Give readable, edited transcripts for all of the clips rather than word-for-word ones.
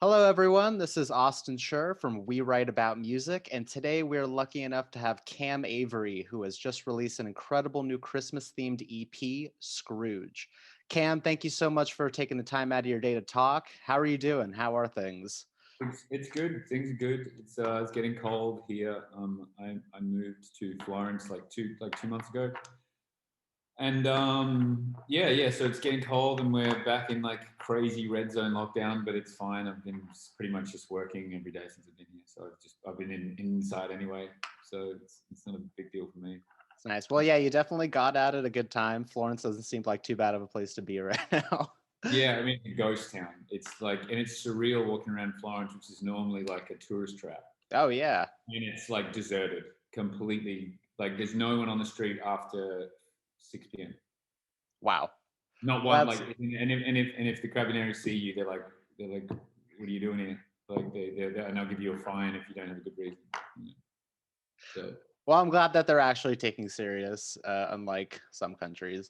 Hello, everyone. This is Austin Schur from We Write About Music, and today we're lucky enough to have Cam Avery, who has just released an incredible new Christmas-themed EP, Scrooge. Cam, thank you so much for taking the time out of your day to talk. How are you doing? How are things? It's good. Things are good. It's getting cold here. I moved to Florence like 2 months ago, and yeah. So it's getting cold, and we're back in like crazy red zone lockdown. But it's fine. I've been pretty much just working every day since I've been here. So I've been inside anyway. So it's not a big deal for me. It's nice. Well, yeah, you definitely got out at a good time. Florence doesn't seem like too bad of a place to be right now. Yeah, I mean, a ghost town. It's like, and it's surreal walking around Florence, which is normally like a tourist trap. Oh, yeah. And it's like deserted completely. Like there's no one on the street after 6 p.m. Wow. Not Well, one. Like, that's and if the carabineros see you, they're like, what are you doing here? Like and they'll give you a fine if you don't have a good reason. You know? So well, I'm glad that they're actually taking serious, unlike some countries.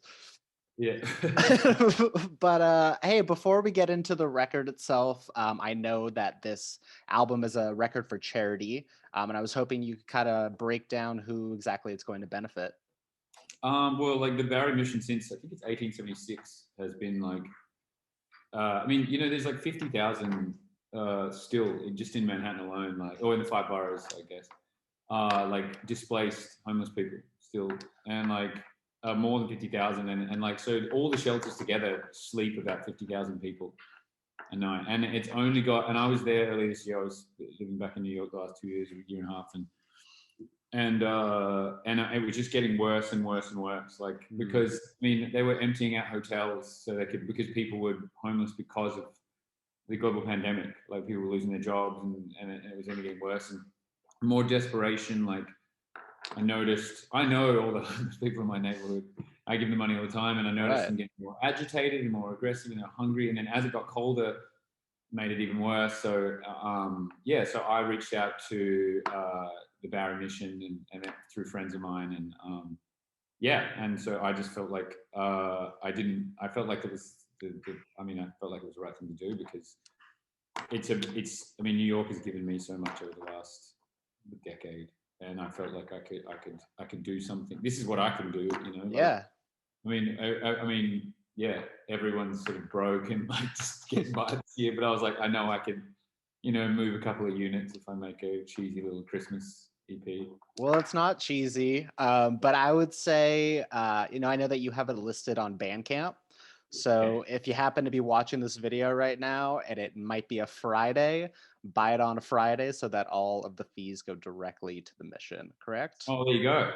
yeah. But hey, before we get into the record itself, I know that this album is a record for charity, and I was hoping you could kind of break down who exactly it's going to benefit. Well, like the Barry mission since I think it's 1876 has been like I mean, there's like 50,000 still just in Manhattan alone, like, or in the five boroughs, I guess, like displaced homeless people still, and like more than 50,000, and like so all the shelters together sleep about 50,000 people a night, and it's only got. And I was there earlier this year. I was living back in New York the last 2 years, a year and a half, and it was just getting worse and worse and worse. Like because I mean they were emptying out hotels so they could because people were homeless because of the global pandemic. Like people were losing their jobs and it was only getting worse and more desperation. Like I noticed, I know all the homeless people in my neighborhood. I give them money all the time, and I noticed Right. them getting more agitated and more aggressive and hungry. And then as it got colder, made it even worse. So yeah, so I reached out to the Barry Mission and through friends of mine, and yeah, and so I just felt like I didn't. I felt like it was I mean, I felt like it was the right thing to do because it's. I mean, New York has given me so much over the last decade, and I felt like I could do something. This is what I can do, like Yeah. I mean, yeah, everyone's sort of broke and like just getting by this year, but I was like, I know I could, move a couple of units if I make a cheesy little Christmas EP. Well, it's not cheesy, but I would say, I know that you have it listed on Bandcamp. Yeah. So if you happen to be watching this video right now and it might be a Friday, buy it on a Friday so that all of the fees go directly to the mission, correct? Oh, there you go.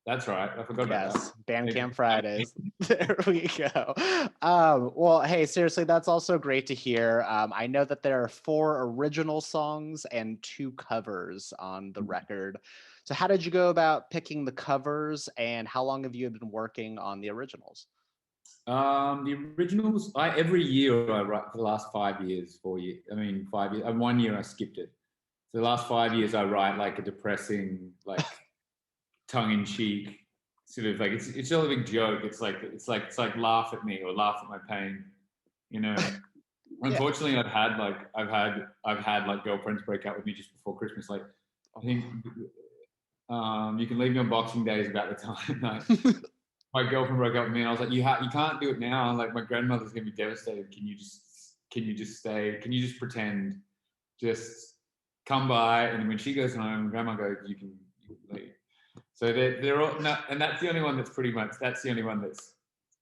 That's right. I forgot about that. Yes, Bandcamp Fridays. There we go. Well, hey, seriously, that's also great to hear. I know that there are four original songs and two covers on the record. So, how did you go about picking the covers, and how long have you been working on the originals? The originals, every year I write for the last 5 years, 4 years. I mean, 5 years. And 1 year I skipped it. So the last 5 years I write like a depressing, like tongue in cheek, sort of like it's all a big joke. It's like laugh at me or laugh at my pain, you know. Yeah. Unfortunately, I've had like girlfriends break up with me just before Christmas. Like I think you can leave me on Boxing Day is about the time. Like my girlfriend broke up with me, and I was like, you can't do it now. And like my grandmother's gonna be devastated. Can you just stay? Can you just pretend? Just come by, and when she goes home, grandma goes, you can leave. So they're all no, and that's the only one that's the only one that's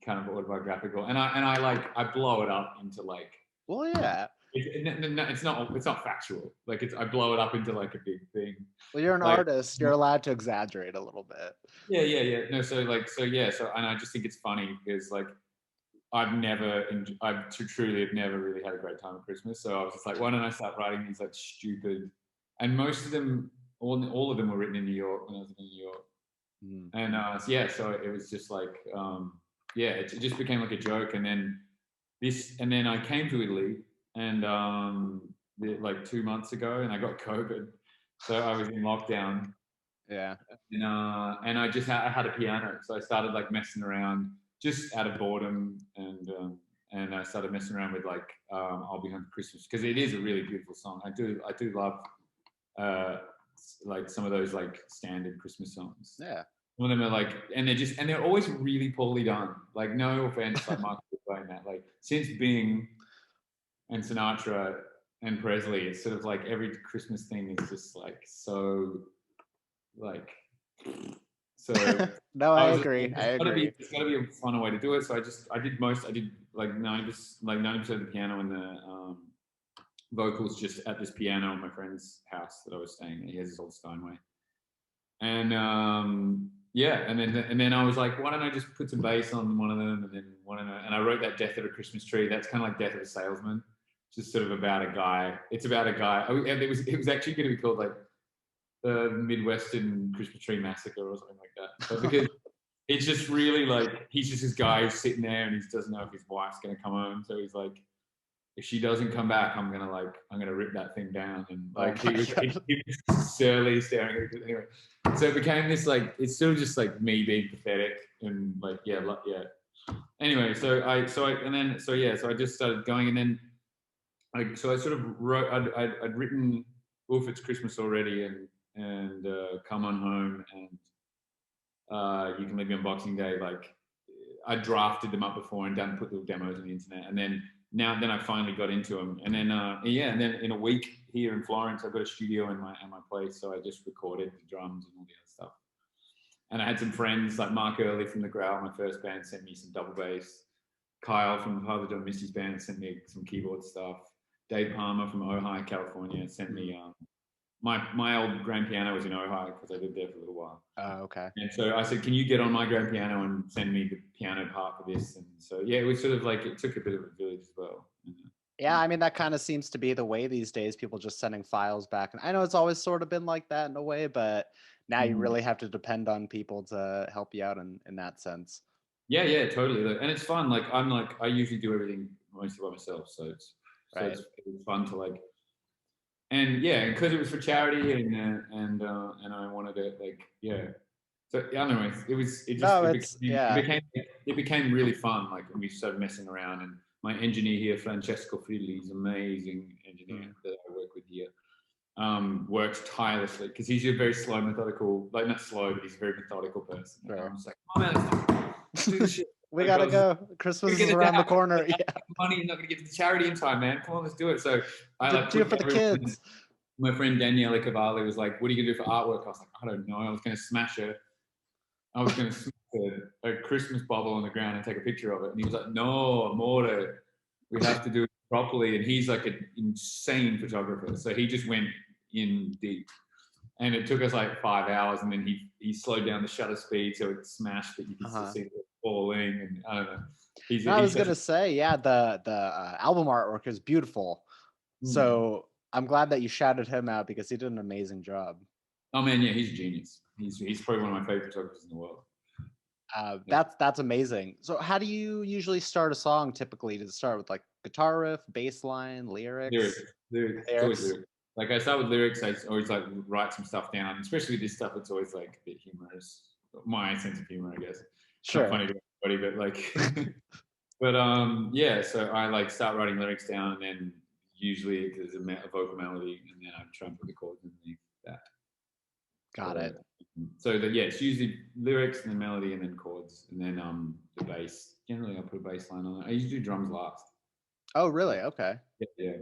kind of autobiographical. And I like I blow it up into like Well, yeah. it's not factual. Like I blow it up into like a big thing. Well, you're an Like artist. You're allowed to exaggerate a little bit. yeah. No, so yeah, and I just think it's funny because like I've truly have never really had a great time at Christmas. So I was just like, why don't I start writing these like stupid, and most of them, all of them were written in New York when I was in New York. Mm. And yeah, so it was just like, yeah, it just became like a joke. And then I came to Italy and like 2 months ago, and I got COVID, so I was in lockdown, Yeah. and I had a piano, so I started like messing around just out of boredom, and I started messing around with like I'll Be Home for Christmas, because it is a really beautiful song. I do love like some of those like standard Christmas songs. Yeah. Some of them are like, and they're always really poorly done. Like, no offense, like Mark was playing that. Like, since Bing and Sinatra and Presley, it's sort of like every Christmas thing is just like so, like, so. No, I Just, agree. I agree. it's gotta be a funner way to do it. So I did like 90% of the piano and the vocals just at this piano in my friend's house that I was staying at. He has his old Steinway. And yeah, and then I was like, why don't I just put some bass on one of them, and then and I wrote that Death of a Christmas Tree. That's kind of like Death of a Salesman, just sort of about a guy. It's about a guy. And it was actually going to be called like the Midwestern Christmas Tree Massacre or something like that. But because it's just really like he's just this guy who's sitting there and he doesn't know if his wife's going to come home, so he's like, if she doesn't come back, I'm gonna rip that thing down. And like he was surly staring at it. Anyway, so it became this like, it's still just like me being pathetic and like yeah. Anyway, so I just started going, and then I sort of wrote. I'd written Wolf It's Christmas Already and Come On Home and You Can Leave Me on Boxing Day. Like I drafted them up before and put little demos on the internet, and then I finally got into them, and then and then in a week here in Florence, I've got a studio in my place, so I just recorded the drums and all the other stuff. And I had some friends like Mark Early from the Growl, my first band, sent me some double bass. Kyle from Father John Misty's band sent me some keyboard stuff. Dave Palmer from Ojai, California, sent me my old grand piano was in Ojai because I lived there for a little while. Oh, okay. And so I said, can you get on my grand piano and send me the piano part for this? And so, yeah, it was sort of like, it took a bit of a village as well. Yeah, I mean, that kind of seems to be the way these days, people just sending files back. And I know it's always sort of been like that in a way, but now you really have to depend on people to help you out in that sense. Yeah, totally. And it's fun. Like, I usually do everything mostly by myself. So it's fun to like, and yeah, because it was for charity and I wanted it, like, yeah. So yeah, anyway, it became really fun. Like, and we started messing around, and my engineer here, Francesco Frilli, he's an amazing engineer that I work with here. Works tirelessly because he's a very slow, methodical, like not slow, but he's a very methodical person. Sure. I'm just like, oh man, let's do this shit. We gotta go. Christmas is around the corner. Yeah. Money, you're not gonna get to the charity in time, man. Come on, let's do it. So I like do it for the kids. My friend Daniele Cavalli was like, "What are you gonna do for artwork?" I was like, "I don't know. I was gonna smash a Christmas bubble on the ground and take a picture of it." And he was like, "No, amore, we have to do it properly." And he's like an insane photographer, so he just went in deep. And it took us like 5 hours, and then he slowed down the shutter speed so it smashed that you could still see it falling. And I don't know. I was gonna say, yeah, the album artwork is beautiful. So I'm glad that you shouted him out because he did an amazing job. Oh man, yeah, he's a genius. He's probably one of my favorite photographers in the world. That's amazing. So how do you usually start a song typically? Does it start with like guitar riff, bass line, lyrics? Lyrics. Like I start with lyrics, I always like write some stuff down, especially with this stuff. It's always like a bit humorous. My sense of humor, I guess. Sure. Not funny to everybody, but like, but yeah. So I like start writing lyrics down, and then usually there's a vocal melody, and then I try and put the chords underneath that. Got it. So it's usually lyrics and then melody and then chords, and then the bass. Generally, I'll put a bass line on it. I usually do drums last. Oh, really? Okay. Yeah.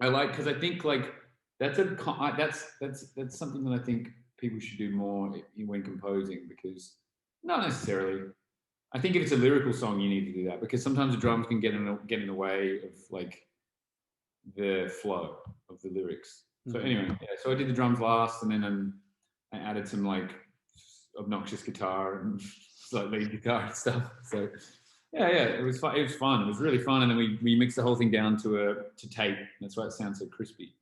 I like, because I think like that's something that I think people should do more when composing, because not necessarily. I think if it's a lyrical song, you need to do that, because sometimes the drums can get in the way of like the flow of the lyrics. So anyway, so I did the drums last, and then I added some like obnoxious guitar and like lead guitar and stuff. So yeah, it was fun. It was fun. It was really fun, and then we mixed the whole thing down to tape. That's why it sounds so crispy.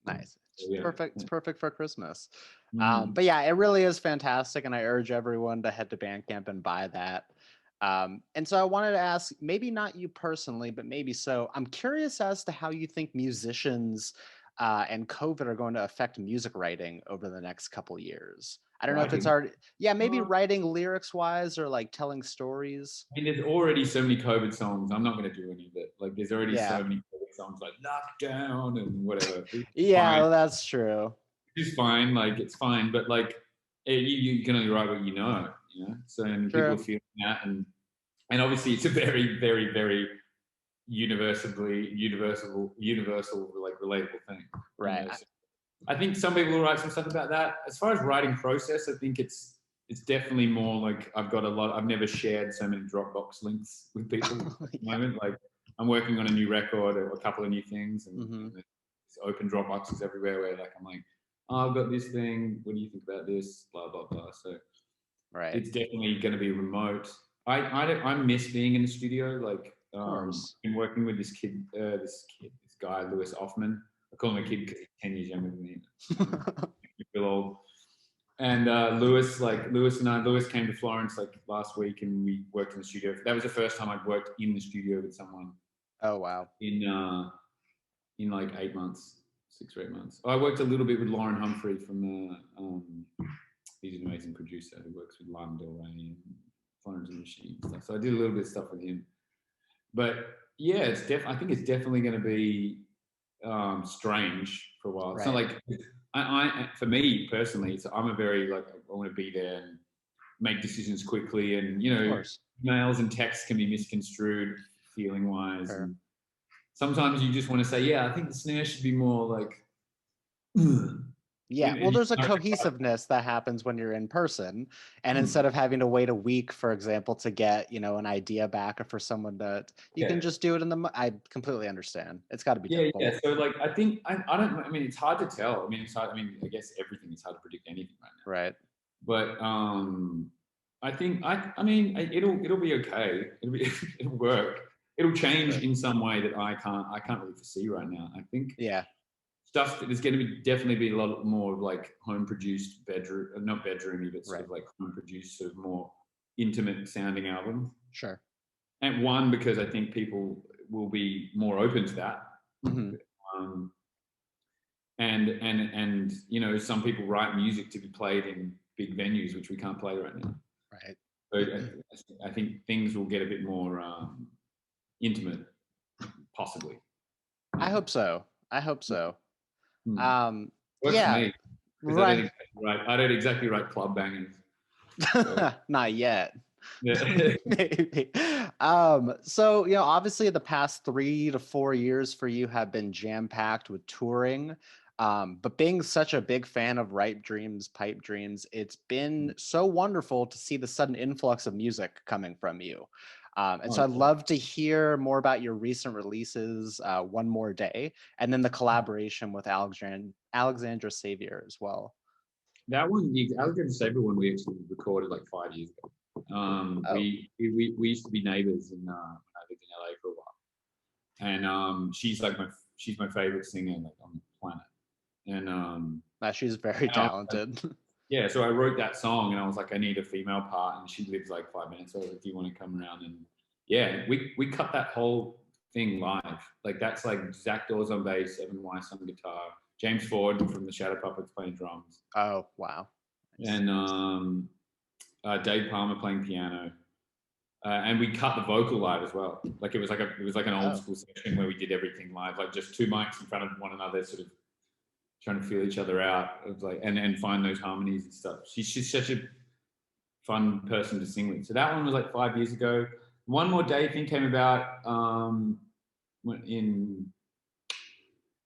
Nice. It's perfect. It's perfect for Christmas. Mm. But yeah, it really is fantastic, and I urge everyone to head to Bandcamp and buy that. And so I wanted to ask, maybe not you personally, but maybe so. I'm curious as to how you think musicians and COVID are going to affect music writing over the next couple years. I don't know if it's Writing. already, yeah, maybe Uh, writing lyrics wise or like telling stories. I mean, there's already so many COVID songs. I'm not going to do any of it. Like, there's already Yeah. so many COVID songs like Lockdown and whatever. It's Yeah, fine. well, that's true. It's fine. Like, it's fine. But like, you can only write what you know. You know. So and people are True. feeling that, and obviously it's a very, very, very universal, like relatable thing. You Right. know. So I think some people will write some stuff about that. As far as writing process, I think it's definitely more like I've got a lot. I've never shared so many Dropbox links with people at the Yeah. moment. Like I'm working on a new record or a couple of new things, and Hmm. there's open Dropboxes everywhere where like I'm like, oh, I've got this thing. What do you think about this? Blah blah blah. So Right. it's definitely going to be remote. I miss being in the studio. Like Of course. been working with this guy Lewis Offman. I call him a kid because he's 10 years younger than me. I feel old. And Lewis came to Florence like last week, and we worked in the studio. That was the first time I'd worked in the studio with someone Oh, wow. in like 8 months, 6 or 8 months. I worked a little bit with Lauren Humphrey from he's an amazing producer who works with Lana Del Rey and Florence and the Machine and stuff. So I did a little bit of stuff with him. But yeah, I think it's definitely going to be strange for a while. It's not Right. like for me personally, I'm a very like I want to be there and make decisions quickly, and Of course. emails and texts can be misconstrued feeling wise, Sure. and sometimes you just want to say, yeah, I think the snare should be more like, Yeah, well, you there's a know, cohesiveness that happens when you're in person. And hmm, instead of having to wait a week, for example, to get, an idea back or for someone to, you yeah. can just do it I completely understand. It's got to be Yeah, difficult. yeah. So like, I think I don't. I mean, it's hard to tell. I mean, it's hard. I mean, I guess everything is hard to predict anything right now. Right. But I think I mean, it'll be okay. It'll work. It'll change Sure. in some way that I can't really foresee right now. I think Yeah. stuff that is going to definitely be a lot more of like home produced bedroom, not bedroomy, but sort Right. of like home produced, sort of more intimate sounding albums. Sure. And one, because I think people will be more open to that. Hmm. Um, and some people write music to be played in big venues, which we can't play right now. Right. So I think things will get a bit more intimate, possibly. I hope so. I hope so. Hmm. Um, Works for yeah. me because Right. I don't exactly write club bangers. So, Not yet. yeah. Maybe. So obviously the past 3 to 4 years for you have been jam-packed with touring. But being such a big fan of Ripe Dreams, Pipe Dreams, it's been so wonderful to see the sudden influx of music coming from you. And so Oh, I'd love to hear more about your recent releases, One More Day, and then the collaboration with Alexandra Savior as well. that one, the Alexander Sabre one, we actually recorded like 5 years ago. Oh, We used to be neighbors when I lived in LA for a while, and she's my favorite singer like on the planet. And she's very and I was like, talented. yeah, so I wrote that song, and I was like, I need a female part, and she lives like 5 minutes. So I was like, do you want to come around? And yeah, we cut that whole thing live. Like that's like Zach Dawes on bass, Evan Weiss on guitar, James Ford from the Shadow Puppets playing drums, Oh, wow. Nice. and Dave Palmer playing piano. And we cut the vocal live as well. Like it was like an old Oh, school session where we did everything live, like just two mics in front of one another, sort of trying to feel each other out. It was like and find those harmonies and stuff. She's just such a fun person to sing with. So that one was like 5 years ago. One More Day thing came about in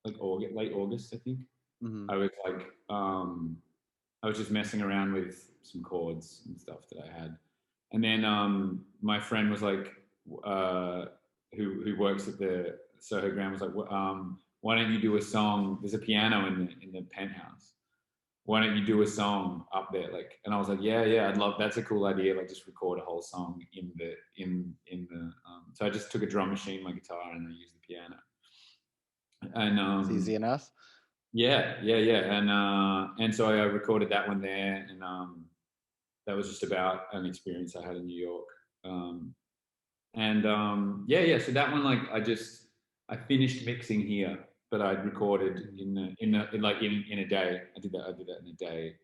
like August, late August, I think. mhm. I was like, I was just messing around with some chords and stuff that I had, and then my friend was like, who works at the Soho Grand was like, why don't you do a song? There's a piano in the penthouse. Why don't you do a song up there? Like, and I was like, yeah, I'd love. That's a cool idea. Like, just record a whole song in the. So I just took a drum machine, my guitar, and I used the piano. And It's easy enough. yeah, and so I recorded that one there, and that was just about an experience I had in New York. Um, and yeah. So that one, like, I finished mixing here, but I'd recorded in a day. I did that in a day,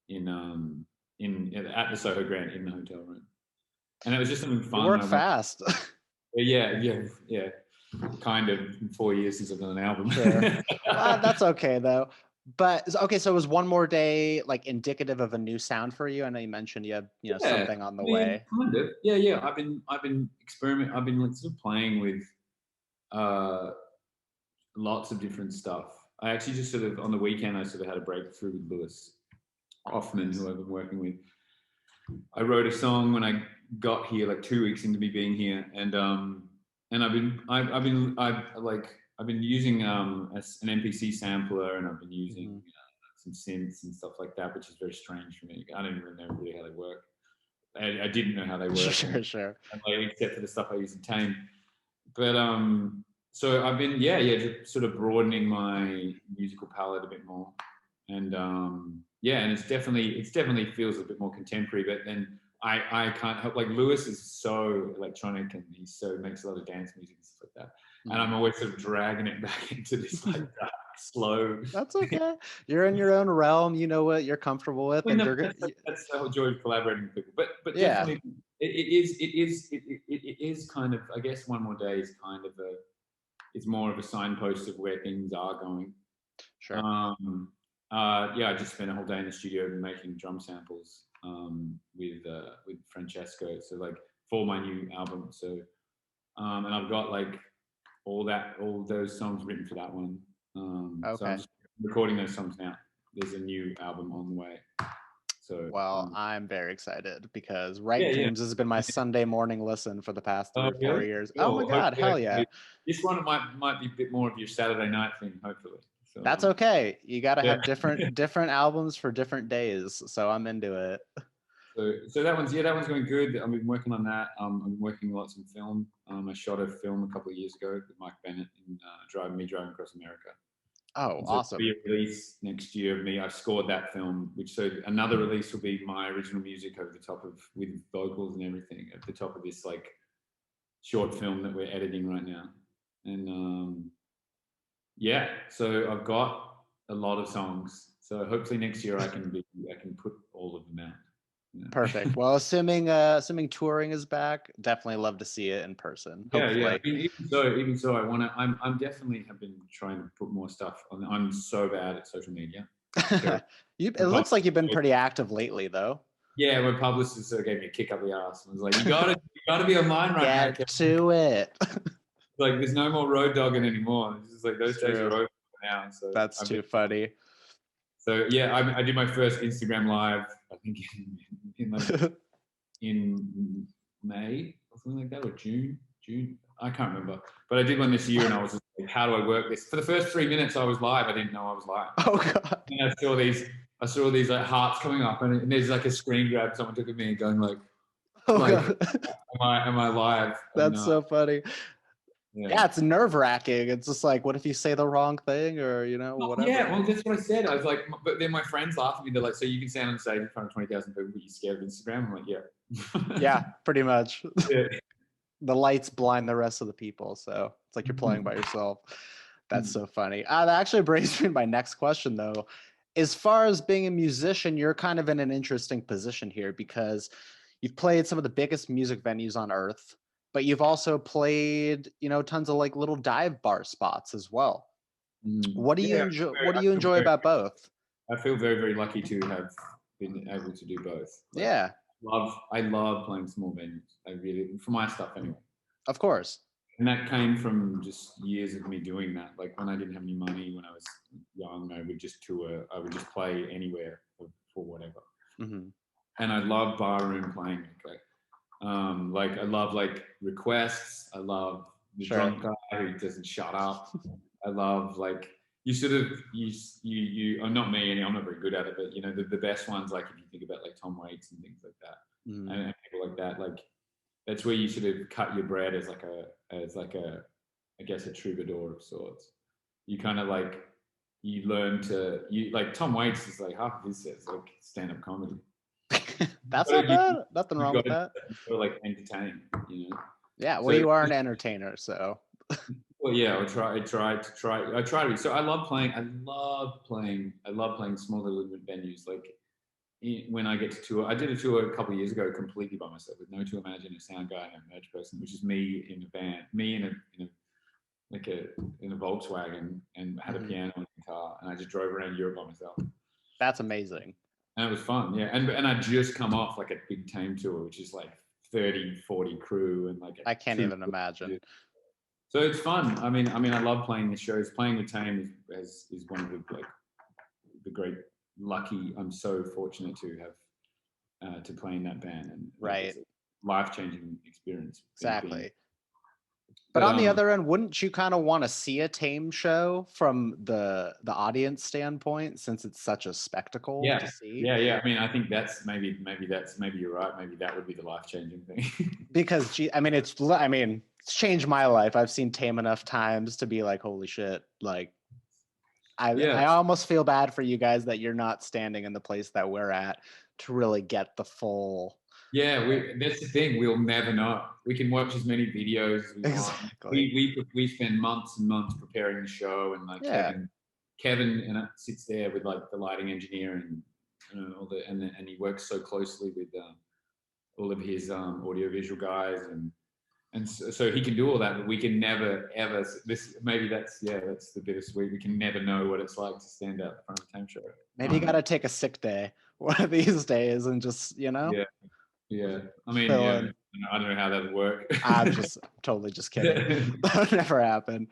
at the Soho Grand in the hotel room, and it was just something fun. You work fast. Yeah. Kind of 4 years since I've done an album. Sure. Well, that's okay though. But okay, so was one more day like indicative of a new sound for you? I know you mentioned you have, Yeah, something on I the mean, way. kind of. Yeah. I've been experimenting. I've been like sort of playing with uh, lots of different stuff. I actually just sort of on the weekend I sort of had a breakthrough with Lewis Hoffman, who I've been working with. I wrote a song when I got here, like 2 weeks into me being here, and I've been using an MPC sampler, and I've been using some synths and stuff like that, which is very strange for me. I don't even know really how they work. I didn't know how they work, Sure. except for the stuff I use in Tame. But so I've been just sort of broadening my musical palette a bit more, and and it's definitely feels a bit more contemporary. But then I can't help, like, Lewis is so electronic, and he makes a lot of dance music and stuff like that, and I'm always sort of dragging it back into this like dark, slow. That's okay. You're in your own realm. You know what you're comfortable with, I mean, and you're good. that's the whole joy of collaborating with people. But Yeah, definitely, it is kind of, I guess, one more day is kind of it's more of a signpost of where things are going. sure. I just spent a whole day in the studio making drum samples with Francesco. So, like, for my new album. So and I've got like all those songs written for that one. So I'm Okay. just recording those songs now. There's a new album on the way. So Well, I'm very excited because Ripe yeah. Dreams has been my Sunday morning listen for the past Oh, 3 or 4 really? years. Oh my Cool. God, Hopefully, hell yeah. this one might be a bit more of your Saturday night thing. Hopefully. So That's okay. You got to yeah. have different albums for different days. So I'm into it. So that one's going good. I've been working on that. I've been working lots in film. I shot a film a couple of years ago with Mike Bennett in driving across America. Oh, And so there'll awesome. be a release next year of me. I've scored that film, so another release will be my original music over the top of, with vocals and everything, at the top of this like short film that we're editing right now. And so I've got a lot of songs. So hopefully next year I can put all of them out. Perfect. Well, assuming touring is back, definitely love to see it in person. Yeah. I Hopefully. mean, even so, I'm definitely have been trying to put more stuff on. I'm so bad at social media. It looks like you've been pretty active lately, though. Yeah, my publicist gave me a kick up the ass and was like, you gotta be online right now, Get Kevin. to it. Like, there's no more road dogging anymore. It's just like those days are True. over now. So That's too funny. So yeah, I did my first Instagram live, I think in May or something like that, or June. I can't remember, but I did one this year, and I was just like, how do I work this? For the first 3 minutes I was live, I didn't know I was live. Oh God. And I saw these like hearts coming up, and there's like a screen grab someone took of me and going like, Oh like, God. am I live? That's so funny. Yeah. Yeah, it's nerve wracking. It's just like, what if you say the wrong thing, or whatever. Yeah, well, that's what I said. I was like, but then my friends laughed at me. They're like, so you can stand on stage in front of 20,000 people, but you're scared of Instagram? I'm like, yeah. Yeah, pretty much. Yeah. The lights blind the rest of the people, so it's like you're playing by yourself. That's so funny. That actually brings me to my next question, though. As far as being a musician, you're kind of in an interesting position here because you've played some of the biggest music venues on earth, but you've also played, tons of like little dive bar spots as well. What do you Yeah, enjoy? What do you enjoy about both? I feel very, very lucky to have been able to do both. Like, Yeah, I love playing small venues. I really, for my stuff anyway. of course. And that came from just years of me doing that. Like, when I didn't have any money, when I was young, I would just tour. I would just play anywhere for whatever. Mm-hmm. And I love barroom playing. Like I love like requests. I love the drunk guy who doesn't shut up. I love like you sort of you. Not me, and I'm not very good at it. But the best ones, like if you think about like Tom Waits and things like that, and people like that, like that's where you sort of cut your bread as like a I guess a troubadour of sorts. You kind of like you learn to like Tom Waits is like half of his sets like stand up comedy. That's not bad. Nothing wrong with that. You got to like entertain, Yeah, well, you are an entertainer, so. Well, yeah, I try to be. So I love playing. I love playing small little venues. Like when I get to tour, I did a tour a couple of years ago completely by myself with no tour manager, a sound guy, and a merch person, which is me in a band, me in a Volkswagen, and had a piano and a guitar, and I just drove around Europe by myself. That's amazing. And it was fun, yeah. And I just come off like a big Tame tour, which is like 30, 40 crew and like I can't even imagine. So it's fun. I mean, I love playing the shows. Playing with Tame is one of the great lucky. I'm so fortunate to have to play in that band, and right, life-changing experience. Exactly. But on the other end, wouldn't you kind of want to see a Tame show from the audience standpoint, since it's such a spectacle to see? Yeah. I mean, I think that's maybe you're right. Maybe that would be the life-changing thing. Because it's changed my life. I've seen Tame enough times to be like, holy shit! Like, I almost feel bad for you guys that you're not standing in the place that we're at to really get the full. Yeah, that's the thing. We'll never know. We can watch as many videos as we exactly. want. We spend months and months preparing the show, and like Kevin and sits there with like the lighting engineer and and he works so closely with all of his audiovisual guys, and so he can do all that, but we can never ever. That's the bittersweet. We can never know what it's like to stand up in front of a Tame show. Maybe you got to take a sick day one of these days and just Yeah. I mean, I don't know how that would work. I'm totally just kidding. That would never happen.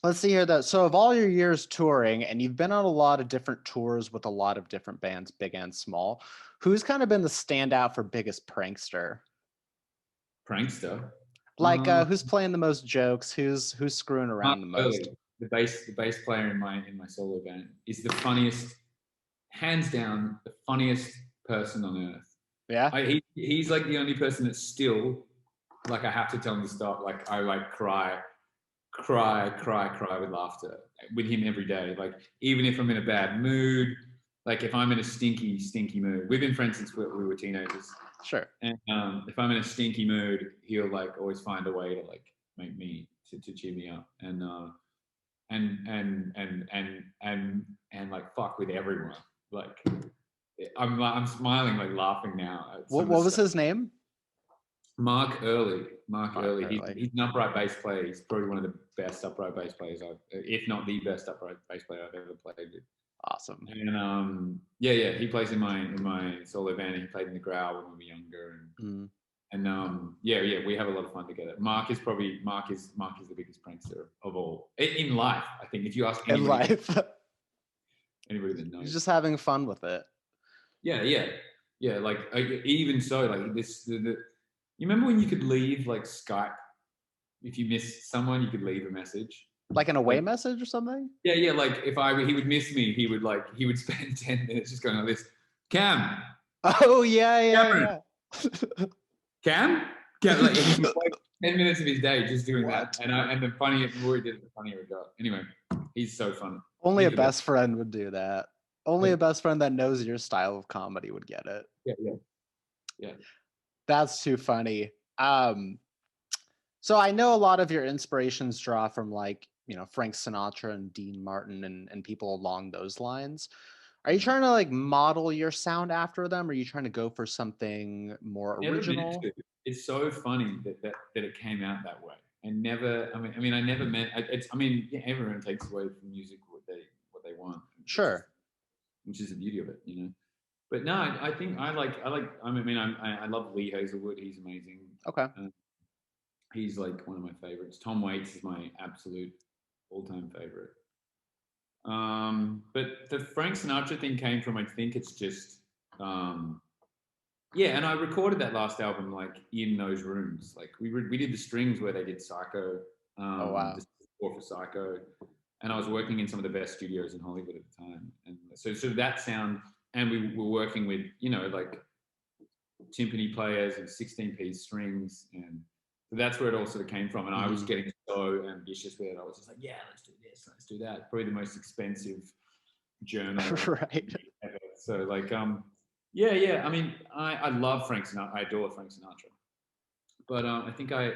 Let's see here though. So of all your years touring, and you've been on a lot of different tours with a lot of different bands, big and small, who's kind of been the standout for biggest prankster? Prankster? Like who's playing the most jokes? Who's screwing around the most? The bass player in my solo band is the funniest, hands down, the funniest person on earth. Yeah. He's like the only person that's still like, I have to tell him to stop. Like I like cry with laughter with him every day. Like even if I'm in a bad mood, like if I'm in a stinky mood, we've been friends since we were teenagers. Sure. And if I'm in a stinky mood, he'll like always find a way to like make me to cheer me up and like fuck with everyone. Like I'm smiling, like laughing now. What was his name? Mark Early. He's an upright bass player. He's probably one of the best upright bass players if not the best upright bass player I've ever played with. Awesome. And he plays in my solo band. He played in the Growl when we were younger, and we have a lot of fun together. Mark is the biggest prankster of all in life. I think if you ask anybody, anybody that knows, he's just having fun with it. Yeah. Like even so, like this. You remember when you could leave like Skype if you missed someone, you could leave a message. Like an away message or something? Yeah. Like if he would miss me, he would spend 10 minutes just going like this. Cam. Oh yeah. Cam. Like, he would like 10 minutes of his day just doing that. And the funnier the more he did it, the funnier it got. Anyway, he's so fun. Only a best friend would do that. Only a best friend that knows your style of comedy would get it. Yeah. That's too funny. So I know a lot of your inspirations draw from like, Frank Sinatra and Dean Martin and people along those lines. Are you trying to like model your sound after them? Or are you trying to go for something more original? It's so funny that it came out that way. And never, I never meant, everyone takes away from music what they want. Sure. Which is the beauty of it, But no, I think I love Lee Hazelwood. He's amazing. Okay. He's like one of my favorites. Tom Waits is my absolute all-time favorite. But the Frank Sinatra thing came from, I think it's just, and I recorded that last album like in those rooms. Like we did the strings where they did Psycho. Oh wow. For Psycho, and I was working in some of the best studios in Hollywood at the time, and so that sound. And we were working with, like timpani players and 16-piece strings. And so that's where it all sort of came from. And I was getting so ambitious with it. I was just like, yeah, let's do this, let's do that. Probably the most expensive journal. Right. Ever. So like, I mean, I love Frank Sinatra. I adore Frank Sinatra. But I think I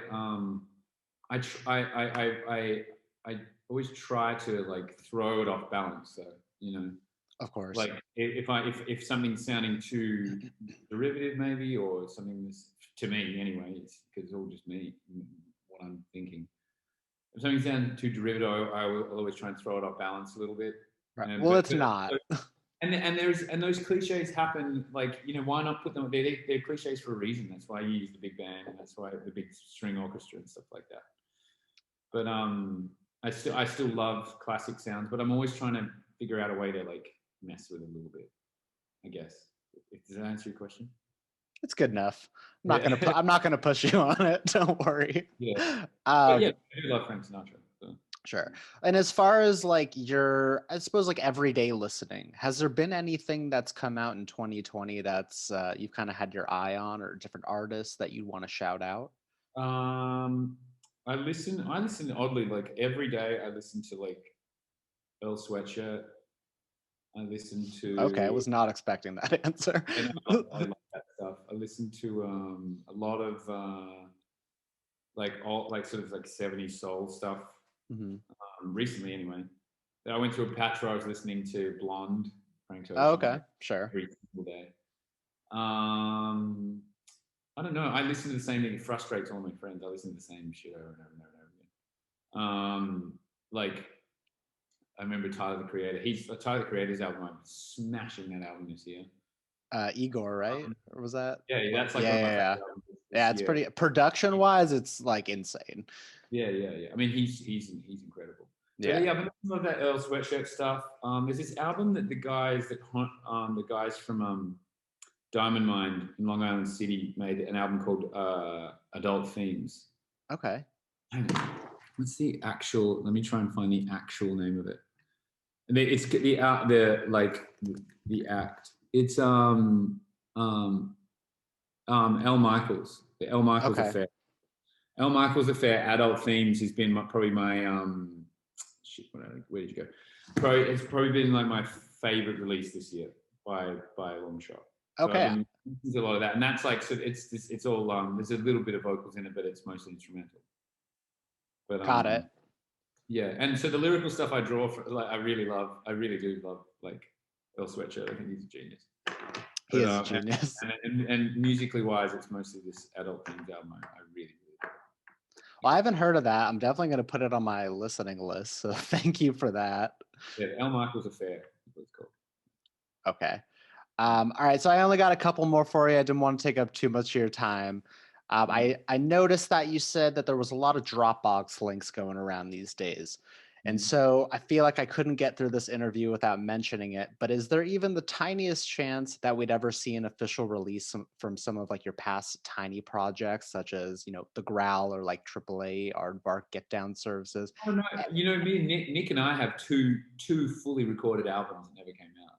always try to like throw it off balance. So, Of course. Like if something's sounding too derivative, maybe, or something that's, to me anyway, it's because it's all just me, what I'm thinking. If something sounds too derivative, I will always try and throw it off balance a little bit. Right. Well, it's But not. and those cliches happen. Like, why not put them? They're cliches for a reason. That's why you use the big band, and that's why the big string orchestra and stuff like that. But I still love classic sounds, but I'm always trying to figure out a way to like mess with it a little bit, I guess. Does that answer your question? It's good enough. Yeah. I'm not gonna push you on it. Don't worry. Yeah. But yeah, I do love Frank Sinatra. So. Sure. And as far as like your, I suppose like everyday listening, has there been anything that's come out in 2020 that's you've kind of had your eye on, or different artists that you want to shout out? I listen oddly, like every day I listen to like Earl Sweatshirt. I listen Okay, I to, was not expecting that answer. I love that stuff. I listen to a lot of like all like sort of like 70s soul stuff. Mm-hmm. Recently anyway. I went through a patch where I was listening to Blonde, Frank Oh, Ocean, okay, sure. every single day. I don't know. I listen to the same thing. It frustrates all my friends. I listen to the same shit over and over and over and over again. Like I remember Tyler the Creator. Tyler the Creator's album. I'm smashing that album this year. Igor, right? Or was that? Yeah, that's like Yeah, one of my yeah, favorite yeah. albums this Yeah, it's year. pretty production wise. It's like insane. Yeah. I mean, he's incredible. Yeah. But yeah, I've been listening to that Earl Sweatshirt stuff. There's this album that the guys from Diamond Mine in Long Island City made an album called Adult Themes. Okay. What's the actual? Let me try and find the actual name of it. It's the act. It's L. Michaels, the L. Michaels Okay. Affair. L. Michaels Affair, Adult Themes has been probably my shit. Where did you go? It's probably been like my favorite release this year by a long shot. So Okay. I've been listening to a lot of that, and that's like, so it's all there's a little bit of vocals in it, but it's mostly instrumental. But Got it. yeah, and so the lyrical stuff I draw from, like I really do love like Earl Sweatshirt. I think he's a genius. He is a genius. And musically wise, it's mostly this Adult Themes album. I really like. Well, I haven't heard of that. I'm definitely going to put it on my listening list. So thank you for that. Yeah, L. Michaels Affair is what it's called. Okay. All right. So I only got a couple more for you. I didn't want to take up too much of your time. I noticed that you said that there was a lot of Dropbox links going around these days. And so I feel like I couldn't get through this interview without mentioning it. But is there even the tiniest chance that we'd ever see an official release from some of like your past tiny projects, such as, The Growl or like AAA Aardvark Get Down services? Oh no, me and Nick and I have two fully recorded albums that never came out.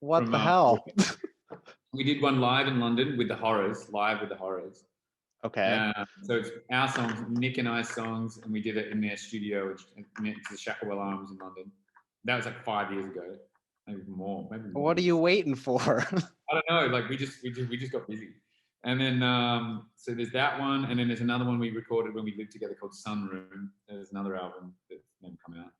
What the hell? We did one live in London with the Horrors, live with the Horrors. Okay. So it's our songs, Nick and I's songs, and we did it in their studio, it's the Shacklewell Arms in London. That was like 5 years ago, maybe more. What are you waiting for? I don't know. Like we just got busy, and then so there's that one, and then there's another one we recorded when we lived together called Sunroom. There's another album that's never come out.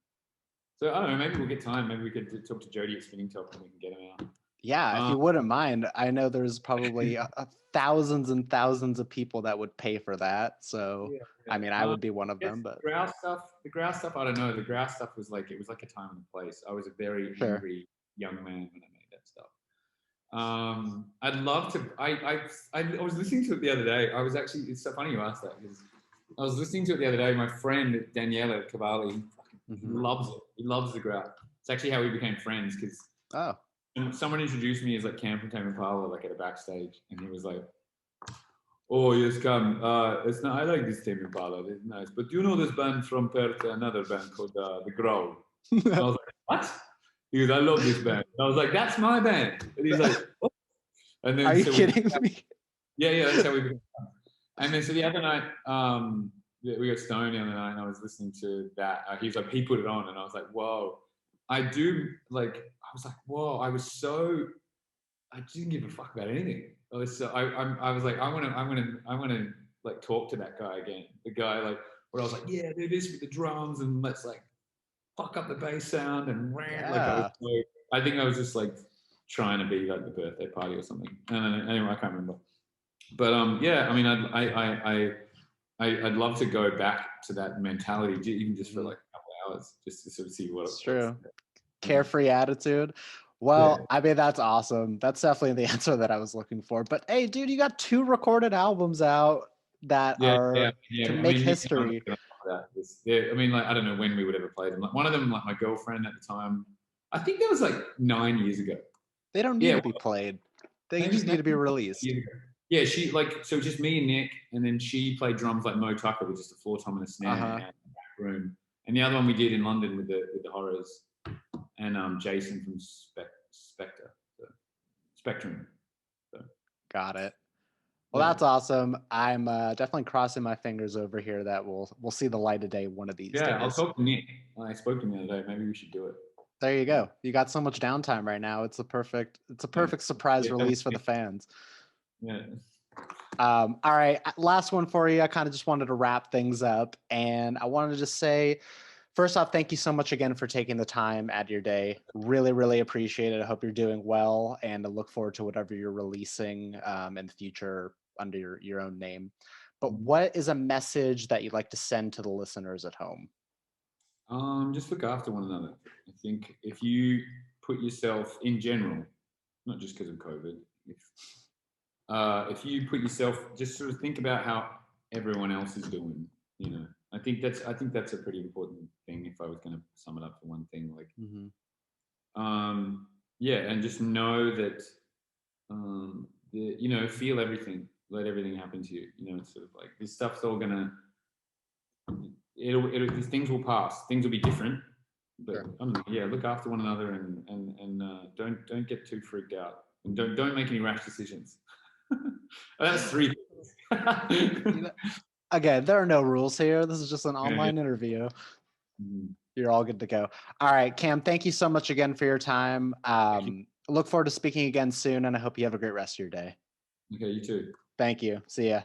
So I don't know. Maybe we'll get time. Maybe we could talk to Jody at Spinning Top and we can get them out. Yeah, if you wouldn't mind. I know there's probably thousands and thousands of people that would pay for that. So, yeah. I mean, I would be one of them. But the grouse stuff, I don't know. The grouse stuff was like, it was like a time and a place. I was a very angry young man when I made that stuff. I'd love to. I was listening to it the other day. I was actually. It's so funny you asked that because I was listening to it the other day. My friend Daniela Cavalli loves it. He loves the grouse. It's actually how we became friends because. Oh. And someone introduced me as like Cam from Tame Impala, like at a backstage, and he was like, "Oh yes, Cam. It's not. I like this Tame Impala. It's nice. But do you know this band from Perth? Another band called The Growl." I was like, "What?" He goes, "I love this band." And I was like, "That's my band." And he's like, "What?" And then, are you kidding me? Yeah, that's how we became friends. And then so the other night, we got stoned the other night, and I was listening to that. He put it on, and I was like, "Whoa." I was like, whoa, I didn't give a fuck about anything. I was like, I want to like talk to that guy again. The guy like, where I was like, yeah, do this with the drums and let's like fuck up the bass sound and like Yeah. I think I was just like trying to be like the birthday party or something. Anyway, I can't remember. But yeah, I mean, I'd love to go back to that mentality, even just for like a couple of hours, just to sort of see It's what's true. you know. Carefree attitude. Yeah, Well, I mean, that's awesome. That's definitely the answer that I was looking for. But hey, dude, you got 2 recorded albums out that are yeah. can I make mean, Nick and I were history. looking up that. Yeah, I mean, like I don't know when we would ever play them. Like one of them, like my girlfriend at the time, I think that was like 9 years ago. They don't need Yeah, to be played. They maybe just need to be maybe released. years ago. Yeah, she like so just me and Nick, and then she played drums like Mo Tucker with just a floor tom and a snare Uh-huh. and a back room. And the other one we did in London with the Horrors and Jason from Spectre, so, Spectrum. So, Got it. Well, yeah, that's awesome. I'm definitely crossing my fingers over here that we'll see the light of day one of these yeah. I'll days. talk to Nick. I spoke to him the other day. Maybe we should do it. There you go. You got so much downtime right now. It's a Yeah, perfect surprise yeah, release for the fans. yeah. All right, last one for you. I kind of just wanted to wrap things up, and I wanted to just say, first off, thank you so much again for taking the time out of your day. Really, really appreciate it. I hope you're doing well, and I look forward to whatever you're releasing in the future under your own name. But what is a message that you'd like to send to the listeners at home? Just look after one another. I think if you put yourself in general, not just because of COVID, if you put yourself, just sort of think about how everyone else is doing. You know, I think that's a pretty important thing. If I was going to sum it up for one thing, like, Mm-hmm. yeah, and just know that, you know, feel everything, let everything happen to you. You know, it's sort of like this stuff's all gonna, these things will pass. Things will be different, but Sure. yeah, look after one another and don't get too freaked out and don't make any rash decisions. That's 3 You know, again, there are no rules here. This is just an yeah, yeah. online interview. Mhm. You're all good to go. All right, Cam, thank you so much again for your time. Thank you. Look forward to speaking again soon, and I hope you have a great rest of your day. Okay, you too. Thank you. See ya.